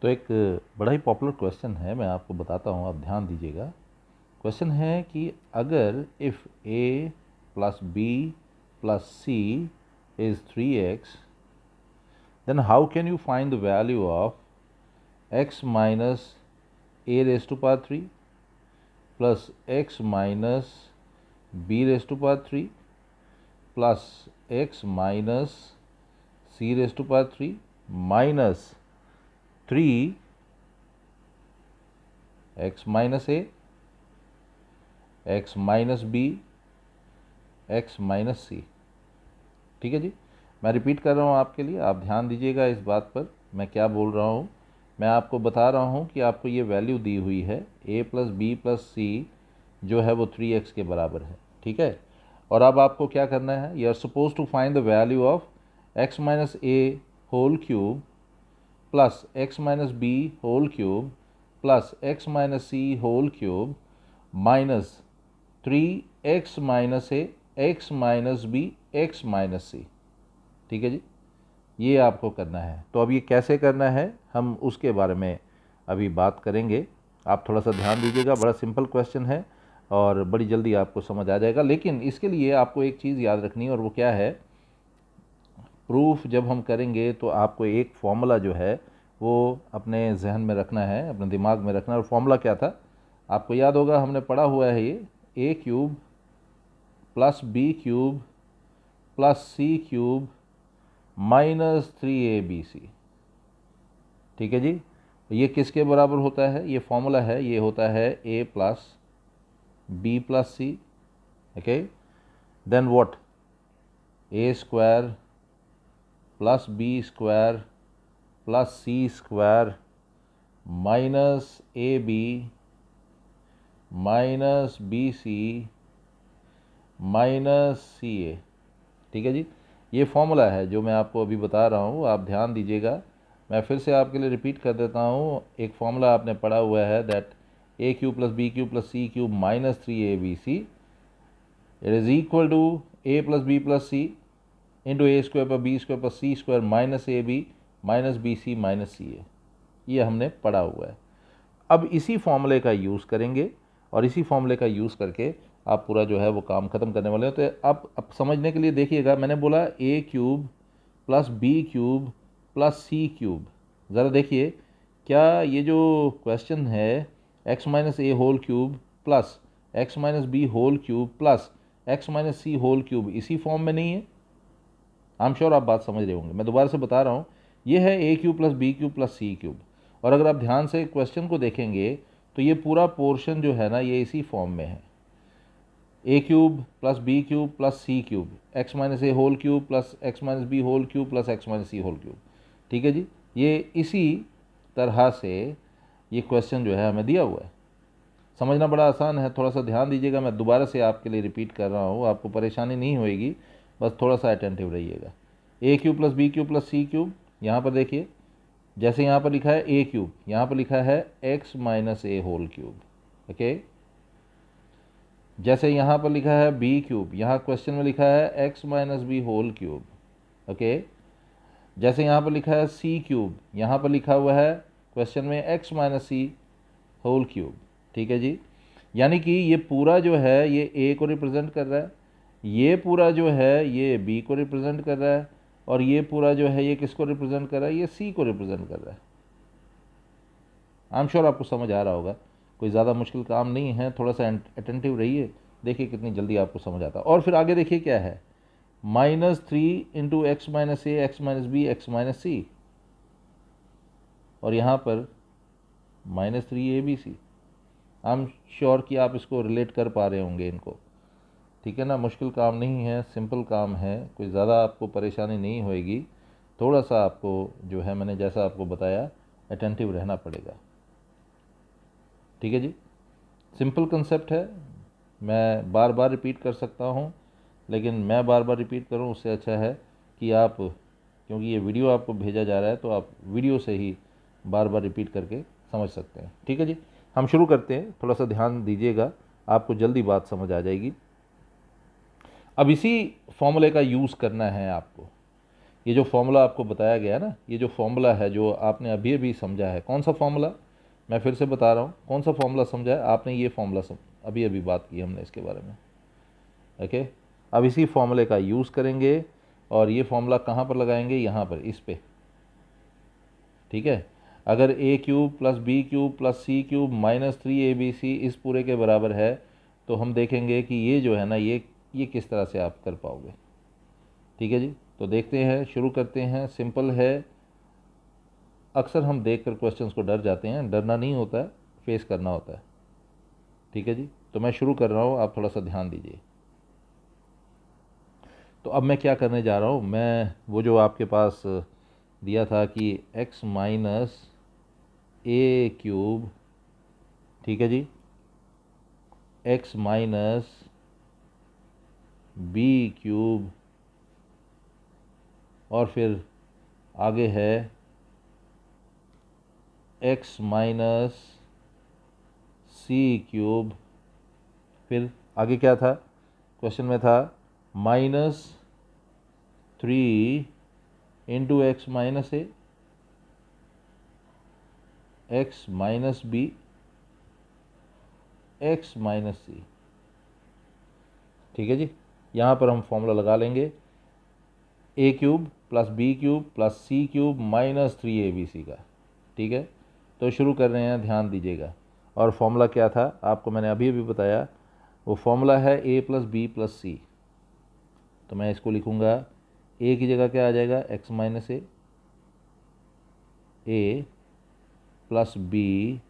तो एक बड़ा ही पॉपुलर क्वेश्चन है, मैं आपको बताता हूँ, आप ध्यान दीजिएगा। क्वेश्चन है कि अगर if a plus b plus c is 3x, then how can you find the value of x minus a raised to power 3 plus x minus b raised to power 3 plus x minus c raised to power 3 minus 3 x minus a, x minus B, x minus C. ठीक है जी, मैं repeat कर रहा हूँ आपके लिए, आप ध्यान दीजिएगा इस बात पर मैं क्या बोल रहा हूँ। मैं आपको बता रहा हूँ कि आपको ये वैल्यू दी हुई है a प्लस बी प्लस सी जो है वो 3x के बराबर है। ठीक है, और अब आपको क्या करना है, you are supposed to find the value of x minus A whole cube plus x minus B whole cube plus x minus C whole cube minus 3x minus A, x minus B, x minus C. ठीक है जी, ये आपको करना है। तो अब ये कैसे करना है हम उसके बारे में अभी बात करेंगे। आप थोड़ा सा ध्यान दीजिएगा, बड़ा सिंपल क्वेश्चन है और बड़ी जल्दी आपको समझ आ जाएगा। लेकिन इसके लिए आपको एक चीज़ याद रखनी है, और वो क्या है, प्रूफ जब हम करेंगे तो आपको एक फॉर्मूला जो है वो अपने जहन में रखना है, अपने दिमाग में रखना है। और फॉर्मूला क्या था आपको याद होगा, हमने पढ़ा हुआ है ये A cube plus B cube plus C cube minus 3abc। ठीक है जी, ये किसके बराबर होता है, ये फॉर्मूला है, ये होता है a plus B plus C. Okay, then what, a square plus B square plus C square minus A B minus B C minus C A. ठीक है जी, ये फॉर्मूला है जो मैं आपको अभी बता रहा हूँ, आप ध्यान दीजिएगा। मैं फिर से आपके लिए रिपीट कर देता हूँ, एक फॉर्मूला आपने पढ़ा हुआ है, that A cube plus B cube plus C cube minus 3abc it is equal to A plus B plus C into A square पर B square plus C square minus A B minus B C minus C A. ये हमने पढ़ा हुआ है। अब इसी फॉर्मूले का यूज़ करेंगे और इसी फॉर्मूले का यूज़ करके आप पूरा जो है वो काम ख़त्म करने वाले हैं। तो आप अब समझने के लिए देखिएगा, मैंने बोला A cube plus B cube plus C cube. ज़रा देखिए, क्या ये जो क्वेश्चन है x minus A whole cube plus X minus B whole cube plus X minus C whole cube इसी फॉर्म में नहीं है? आई एम श्योर आप बात समझ रहे होंगे। मैं दोबारा से बता रहा हूँ, ये है A cube plus B cube plus C cube, और अगर आप ध्यान से क्वेश्चन को देखेंगे तो ये पूरा पोर्शन जो है ना ये इसी फॉर्म में है, A cube plus B cube plus C cube X minus A whole cube plus X minus B whole cube plus X minus C whole cube. ठीक है जी, ये इसी तरह से ये क्वेश्चन जो है हमें दिया हुआ है। समझना बड़ा आसान है, थोड़ा सा ध्यान दीजिएगा। मैं दोबारा से आपके लिए रिपीट कर रहा हूँ, आपको परेशानी नहीं होएगी, बस थोड़ा सा अटेंटिव रहिएगा। A cube plus B cube plus C cube, यहाँ पर देखिए, जैसे यहाँ पर लिखा है ए क्यूब, यहाँ पर लिखा है x minus A whole cube. Okay, जैसे यहाँ पर लिखा है बी क्यूब, यहाँ क्वेश्चन में लिखा है x minus B whole cube. Okay, जैसे यहाँ पर लिखा है सी क्यूब, यहाँ पर लिखा हुआ है क्वेश्चन में x minus C whole cube. ठीक है जी, यानी कि ये पूरा जो है ये ए को रिप्रेजेंट कर रहा है, ये पूरा जो है ये बी को रिप्रेजेंट कर रहा है, और ये पूरा जो है ये किसको रिप्रेजेंट कर रहा है, ये सी को रिप्रेजेंट कर रहा है। आई एम श्योर आपको समझ आ रहा होगा, कोई ज़्यादा मुश्किल काम नहीं है, थोड़ा सा अटेंटिव रहिए, देखिए कितनी जल्दी आपको समझ आता है। और फिर आगे देखिए क्या है, minus 3 into X minus A X minus B X minus C, और यहाँ पर minus 3abc। I am sure कि आप इसको रिलेट कर पा रहे होंगे इनको। ठीक है ना, मुश्किल काम नहीं है, सिंपल काम है, कोई ज़्यादा आपको परेशानी नहीं होएगी। थोड़ा सा आपको जो है मैंने जैसा आपको बताया अटेंटिव रहना पड़ेगा। ठीक है जी, सिंपल कंसेप्ट है, मैं बार बार रिपीट कर सकता हूँ, लेकिन मैं बार बार रिपीट करूँ उससे अच्छा है कि आप, क्योंकि ये वीडियो आपको भेजा जा रहा है तो आप वीडियो से ही बार बार रिपीट करके समझ सकते हैं। ठीक है जी, हम शुरू करते हैं, थोड़ा सा ध्यान दीजिएगा, आपको जल्दी बात समझ आ जाएगी। अब इसी फॉर्मूले का यूज़ करना है आपको। ये जो फॉर्मूला आपको बताया गया ना, ये जो फॉर्मूला है जो आपने अभी अभी समझा है, कौन सा फॉर्मूला, मैं फिर से बता रहा हूँ, कौन सा फॉर्मूला समझा है आपने, ये फॉर्मूला अभी अभी बात की हमने इसके बारे में। ओके, अब इसी फॉर्मूले का यूज़ करेंगे और ये फॉर्मूला कहाँ पर लगाएंगे, यहाँ पर, इस पे। ठीक है, अगर A cube plus B cube plus C cube minus 3 ABC इस पूरे के बराबर है, तो हम देखेंगे कि ये जो है ना, ये किस तरह से आप कर पाओगे। ठीक है जी, तो देखते हैं, शुरू करते हैं। सिंपल है, अक्सर हम देखकर क्वेश्चंस को डर जाते हैं, डरना नहीं होता है, फेस करना होता है। ठीक है जी, तो मैं शुरू कर रहा हूँ, आप थोड़ा सा ध्यान दीजिए। तो अब मैं क्या करने जा रहा हूँ, मैं वो जो आपके पास दिया था कि x माइनस ए क्यूब, ठीक है जी, x माइनस बी क्यूब, और फिर आगे है x माइनस सी क्यूब, फिर आगे क्या था, क्वेश्चन में था -3 into X minus A, X minus B, X minus C. ठीक है जी, यहाँ पर हम फॉर्मूला लगा लेंगे, A cube plus B cube plus C cube minus 3 ABC का। ठीक है, तो शुरू कर रहे हैं, ध्यान दीजिएगा। और फॉर्मूला क्या था आपको मैंने अभी अभी बताया, वो फॉर्मूला है ए प्लस बी प्लस सी। तो मैं इसको लिखूँगा, ए की जगह क्या आ जाएगा, x minus A plus B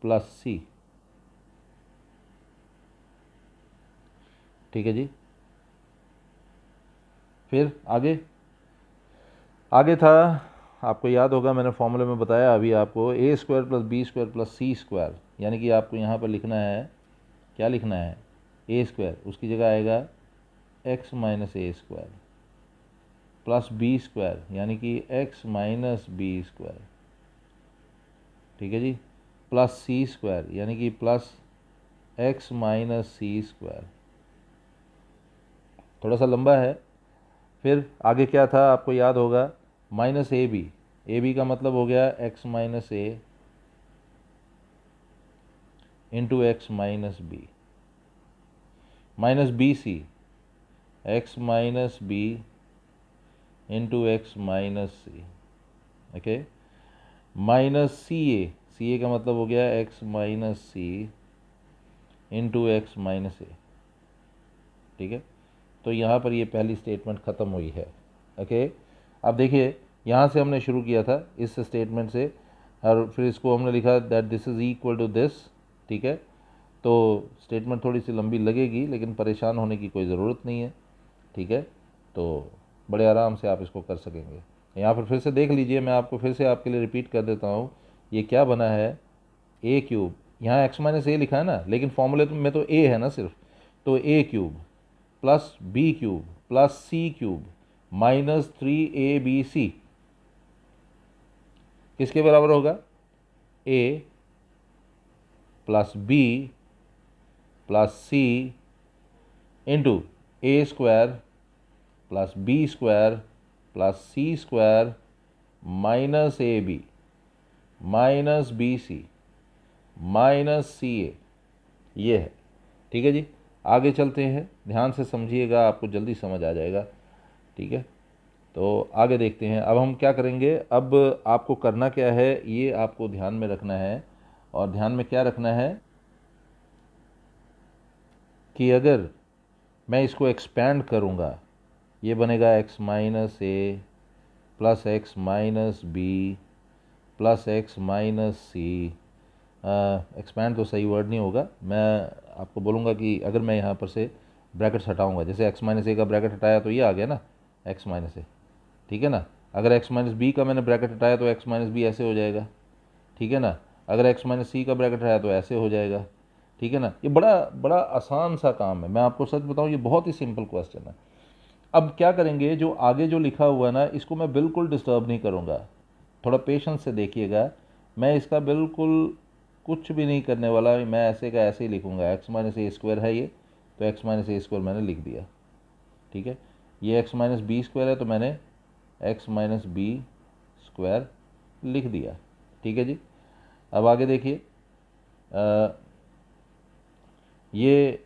plus सी। ठीक है जी, फिर आगे आगे था, आपको याद होगा मैंने फॉर्मूले में बताया अभी आपको, A square plus B square plus C square, यानी कि आपको यहाँ पर लिखना है, क्या लिखना है, ए स्क्वायर, उसकी जगह आएगा एक्स माइनस ए स्क्वायर प्लस बी स्क्वायर, यानी कि एक्स माइनस बी स्क्वायर। ठीक है जी, प्लस सी स्क्वायर, यानी कि plus X minus C square. थोड़ा सा लंबा है। फिर आगे क्या था आपको याद होगा, माइनस ए बी का मतलब हो गया X minus A into X minus B, minus B C, X minus B into X minus C. Okay, minus C A का मतलब हो गया X minus C into X minus A. ठीक है, तो यहाँ पर ये पहली स्टेटमेंट ख़त्म हुई है। ओके, अब देखिए, यहाँ से हमने शुरू किया था इस स्टेटमेंट से, और फिर इसको हमने लिखा that this is equal to this. ठीक है, तो स्टेटमेंट थोड़ी सी लंबी लगेगी, लेकिन परेशान होने की कोई ज़रूरत नहीं है। ठीक है, तो बड़े आराम से आप इसको कर सकेंगे। यहाँ पर फिर से देख लीजिए, मैं आपको फिर से आपके लिए रिपीट कर देता हूँ, ये क्या बना है, ए क्यूब, यहाँ एक्स माइनस ए लिखा है ना, लेकिन फॉर्मूले में तो ए है ना सिर्फ, तो A cube plus B cube plus C cube minus 3 ABC किसके बराबर होगा, A plus B plus C into A square plus B square plus C square minus A B minus B C minus C A, ये है। ठीक है जी, आगे चलते हैं, ध्यान से समझिएगा, आपको जल्दी समझ आ जाएगा। ठीक है, तो आगे देखते हैं। अब हम क्या करेंगे, अब आपको करना क्या है, ये आपको ध्यान में रखना है। और ध्यान में क्या रखना है कि अगर मैं इसको एक्सपैंड करूँगा, ये बनेगा X minus A plus X minus B plus X minus C. Expand तो सही वर्ड नहीं होगा, मैं आपको बोलूँगा कि अगर मैं यहाँ पर से ब्रैकेट्स हटाऊँगा, जैसे एक्स माइनस ए का ब्रैकेट हटाया तो ये आ गया ना एक्स माइनस ए। ठीक है ना, अगर एक्स माइनस बी का मैंने ब्रैकेट हटाया तो एक्स माइनस बी ऐसे हो जाएगा। ठीक है ना, अगर एक्स माइनस सी का ब्रैकेट हटाया तो ऐसे हो जाएगा। ठीक है ना, ये बड़ा बड़ा आसान सा काम है, मैं आपको सच बताऊँ, ये बहुत ही सिंपल क्वेश्चन है। अब क्या करेंगे, जो आगे जो लिखा हुआ है ना, इसको मैं बिल्कुल डिस्टर्ब नहीं करूँगा, थोड़ा पेशेंस से देखिएगा। मैं इसका बिल्कुल कुछ भी नहीं करने वाला, मैं ऐसे का ऐसे ही लिखूँगा, एक्स माइनस ए स्क्वायर है ये, तो एक्स माइनस ए स्क्वायर मैंने लिख दिया। ठीक है, ये एक्स माइनस बी स्क्वायर है तो मैंने एक्स माइनस बी स्क्वायर लिख दिया। ठीक है जी। अब आगे देखिए, ये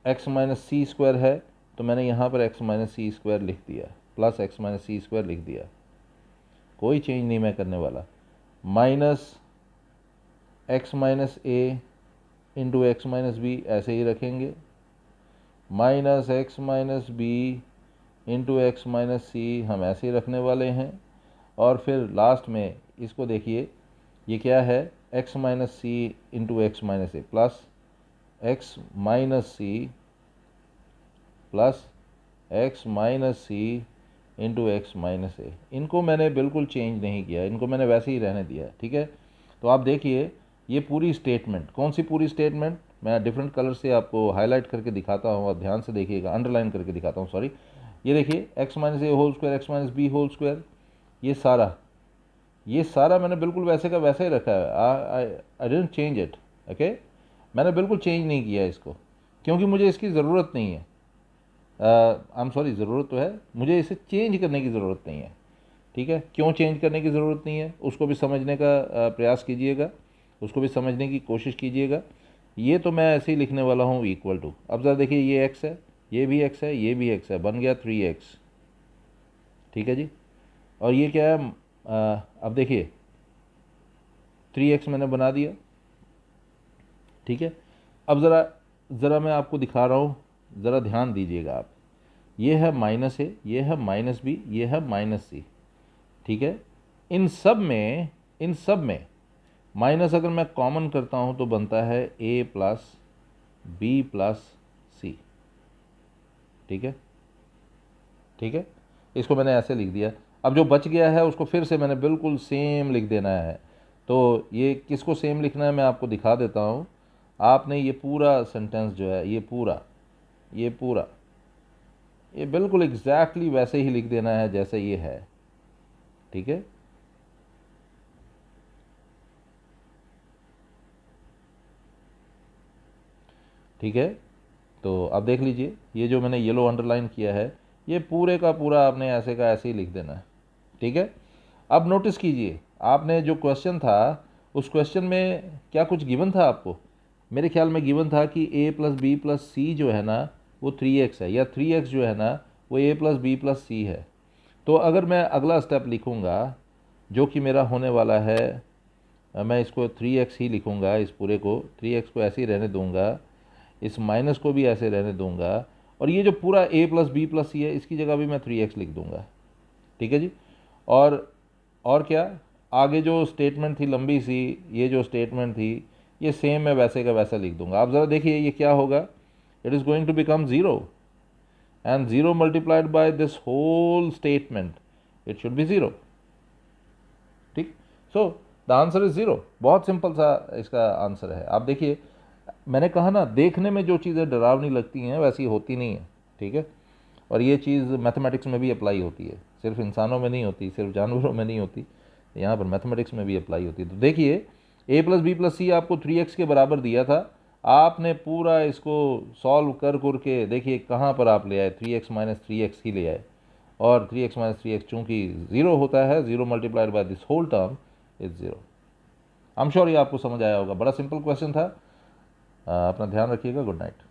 एक्स माइनस सी स्क्वायर है तो मैंने यहाँ पर एक्स माइनस सी स्क्वायर लिख दिया, plus X minus C square लिख दिया, कोई चेंज नहीं मैं करने वाला। Minus X minus A into X minus B ऐसे ही रखेंगे, minus X minus B into X minus C हम ऐसे ही रखने वाले हैं। और फिर लास्ट में इसको देखिए, ये क्या है, x minus C into X minus A plus X minus C plus X minus C into X minus A. इनको मैंने बिल्कुल चेंज नहीं किया, इनको मैंने वैसे ही रहने दिया। ठीक है, तो आप देखिए ये पूरी स्टेटमेंट, कौन सी पूरी स्टेटमेंट, मैं डिफरेंट कलर से आपको हाईलाइट करके दिखाता हूँ, आप ध्यान से देखिएगा, अंडरलाइन करके दिखाता हूँ, सॉरी। ये देखिए X minus A whole square, X minus B whole square, ये सारा मैंने बिल्कुल वैसे का वैसे ही रखा है। I didn't change it. Okay, मैंने बिल्कुल चेंज नहीं किया इसको, क्योंकि मुझे इसकी ज़रूरत नहीं है। आई एम सॉरी, ज़रूरत तो है, मुझे इसे चेंज करने की ज़रूरत नहीं है। ठीक है, क्यों चेंज करने की ज़रूरत नहीं है उसको भी समझने का प्रयास कीजिएगा, उसको भी समझने की कोशिश कीजिएगा। ये तो मैं ऐसे ही लिखने वाला हूँ इक्वल टू, अब ज़रा देखिए ये एक्स है, ये भी एक्स है, ये भी एक्स है, बन गया 3x। ठीक है जी। और ये क्या है, अब देखिए 3x मैंने बना दिया। ठीक है, अब ज़रा मैं आपको दिखा रहा हूँ, ज़रा ध्यान दीजिएगा आप। ये है माइनस ए, ये है माइनस बी, ये है माइनस सी। ठीक है, इन सब में माइनस अगर मैं कॉमन करता हूँ तो बनता है ए प्लस बी प्लस सी। ठीक है, ठीक है, इसको मैंने ऐसे लिख दिया। अब जो बच गया है उसको फिर से मैंने बिल्कुल सेम लिख देना है। तो ये किसको सेम लिखना है मैं आपको दिखा देता हूँ। आपने ये पूरा सेंटेंस जो है, ये पूरा ये बिल्कुल एग्जैक्टली वैसे ही लिख देना है जैसे ये है। ठीक है, ठीक है, तो अब देख लीजिए, ये जो मैंने येलो अंडरलाइन किया है ये पूरे का पूरा आपने ऐसे का ऐसे ही लिख देना है। ठीक है, अब नोटिस कीजिए, आपने जो क्वेश्चन था उस क्वेश्चन में क्या कुछ गिवन था आपको? मेरे ख्याल में गिवन था कि a प्लस बी प्लस सी जो है ना वो 3x है, या 3x जो है ना वो a प्लस बी प्लस सी है। तो अगर मैं अगला स्टेप लिखूँगा जो कि मेरा होने वाला है, मैं इसको 3x ही लिखूँगा, इस पूरे को 3x को ऐसे ही रहने दूँगा, इस माइनस को भी ऐसे रहने दूँगा, और ये जो पूरा a प्लस बी प्लस सी है इसकी जगह भी मैं 3x लिख दूँगा। ठीक है जी। और क्या, आगे जो स्टेटमेंट थी लंबी सी, ये जो स्टेटमेंट थी ये सेम मैं वैसे का वैसा लिख दूंगा। आप ज़रा देखिए ये क्या होगा, it is going to become zero, and zero multiplied by this whole statement, it should be zero. ठीक, so the answer is zero. बहुत सिंपल सा इसका आंसर है। आप देखिए, मैंने कहा ना, देखने में जो चीज़ें डरावनी लगती हैं वैसी होती नहीं है। ठीक है, और ये चीज़ मैथमेटिक्स में भी अप्लाई होती है, सिर्फ इंसानों में नहीं होती, सिर्फ जानवरों में नहीं होती, यहाँ पर मैथमेटिक्स में भी अप्लाई होती है। तो देखिए a प्लस बी प्लस सी आपको 3x के बराबर दिया था, आपने पूरा इसको सॉल्व कर के देखिए कहाँ पर आप ले आए, 3x माइनस 3x ही ले आए, और 3x माइनस 3x चूँकि ज़ीरो होता है, zero multiplied by this whole term is zero. I am sure ये आपको समझ आया होगा, बड़ा सिंपल क्वेश्चन था। अपना ध्यान रखिएगा, गुड नाइट।